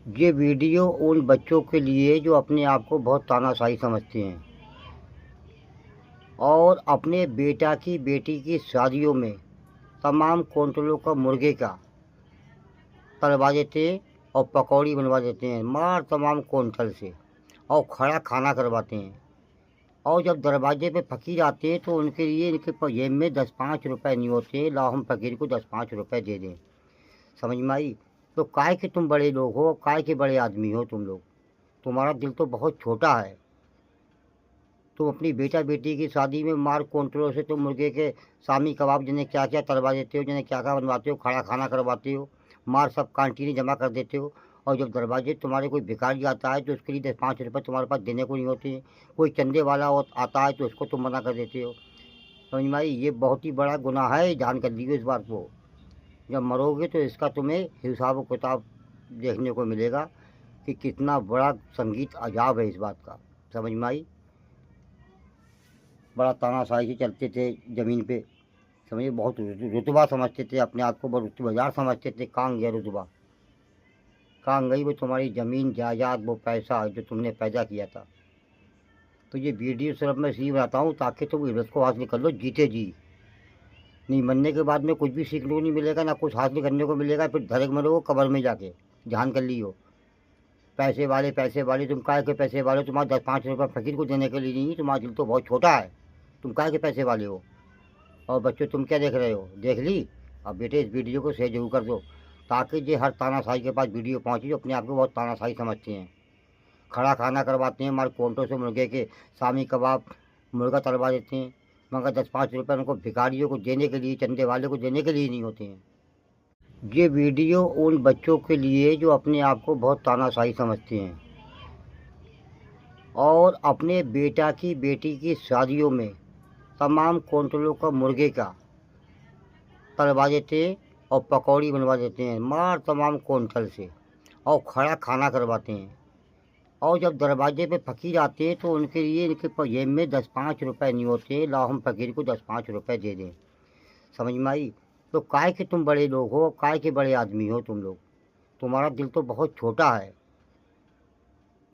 ये वीडियो उन बच्चों के लिए जो अपने आप को बहुत तानाशाही समझते हैं और अपने बेटा की बेटी की शादियों में तमाम कौंटलों का मुर्गे का तलवा देते हैं और पकौड़ी बनवा देते हैं मार तमाम कौंटल से और खड़ा खाना करवाते हैं। और जब दरवाजे पे फ़कीर आते हैं तो उनके लिए इनके जेब में 10-5 रुपए नहीं होते, लाओ हम फ़कीर को 10-5 रुपए दे दें। समझ में आई? तो काहे के तुम बड़े लोग हो, काहे के बड़े आदमी हो तुम लोग। तुम्हारा दिल तो बहुत छोटा है। तुम अपनी बेटा बेटी की शादी में मार कौंटलों से तुम मुर्गे के शामी कबाब जिन्हें क्या क्या तलवा देते हो, जिन्हें क्या क्या बनवाते हो, खड़ा खाना करवाते हो, मार सब कांटीने जमा कर देते हो। और जब दरवाजे तुम्हारे कोई भिखारी आता है तो उसके लिए 10-5 रुपये तुम्हारे पास देने को नहीं होते हैं। कोई चंदे वाला आता है तो उसको तुम मना कर देते हो। समझ में आई? ये बहुत ही बड़ा गुनाह है, ध्यान कर लीजिए इस बात को। जब मरोगे तो इसका तुम्हें हिसाब किताब देखने को मिलेगा कि कितना बड़ा संगीत अजाब है इस बात का। समझ में आई? बड़ा तानाशाही से चलते थे ज़मीन पे। समझिए बहुत रुतबा समझते थे अपने आप को, बहुत रुतबाजार समझते थे। कहाँ गया रुतबा, कहाँ गई वो तुम्हारी ज़मीन जायदाद, वो पैसा जो तुमने पैदा किया था। तो ये वीडियो सिर्फ मैं इसलिए बनाता हूँ ताकि तुम इज्जत को हासिल कर लो जीते जी। नहीं मरने के बाद में कुछ भी सीखने को नहीं मिलेगा, ना कुछ हासिल करने को मिलेगा, फिर धड़क मरोगे कब्र में जाके। ध्यान कर लियो। पैसे वाले तुम काहे के पैसे वाले हो? तुम्हारे 10-5 रुपये फ़कीर को देने के लिए नहीं, तुम्हारा दिल तो बहुत छोटा है। तुम काहे के पैसे वाले हो? और बच्चों तुम क्या देख रहे हो? देख ली? अब बेटे इस वीडियो को शेयर जरूर कर दो ताकि ये हर तानाशाही के पास वीडियो पहुँचे जो अपने आप को बहुत तानाशाही समझते हैं। खड़ा खाना करवाते हैं, हमारे कोंटों से मुर्गे के शामी कबाब मुर्गा तलवा देते हैं, मगर 10-5 रुपये उनको भिखारियों को देने के लिए, चंदे वाले को देने के लिए नहीं होते हैं। ये वीडियो उन बच्चों के लिए जो अपने आप को बहुत तानाशाही समझते हैं और अपने बेटा की बेटी की शादियों में तमाम कौंटलों का मुर्गे का तलवा देते हैं और पकौड़ी बनवा देते हैं मार तमाम कौंटल से और खड़ा खाना करवाते हैं। और जब दरवाजे पे फ़कीर आते हैं तो उनके लिए इनके जेब में 10-5 रुपए नहीं होते, लाओ हम फ़कीर को 10-5 रुपए दे दें। समझ में आई? तो काहे के तुम बड़े लोग हो, काहे के बड़े आदमी हो तुम लोग। तुम्हारा दिल तो बहुत छोटा है।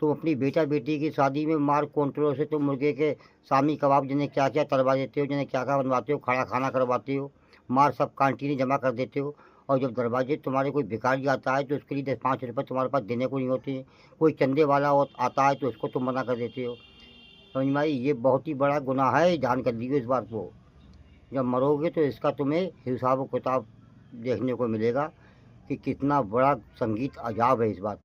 तुम अपनी बेटा बेटी की शादी में मार कौंटलों से तुम मुर्गे के शामी कबाब जिन्हें क्या क्या तलवा देते हो, जिन्हें क्या क्या बनवाते हो, खड़ा खाना करवाते हो, मार सब कांटीने जमा कर देते हो। और जब दरवाजे तुम्हारे कोई भिखारी आता है तो उसके लिए 10-5 रुपये तुम्हारे पास देने को नहीं होते हैं। कोई चंदे वाला आता है तो उसको तुम मना कर देते हो। समझ में आई? ये बहुत ही बड़ा गुनाह है, ध्यान कर लीजिए इस बात को। जब मरोगे तो इसका तुम्हें हिसाब किताब देखने को मिलेगा कि कितना बड़ा संगीत अजाब है इस बात।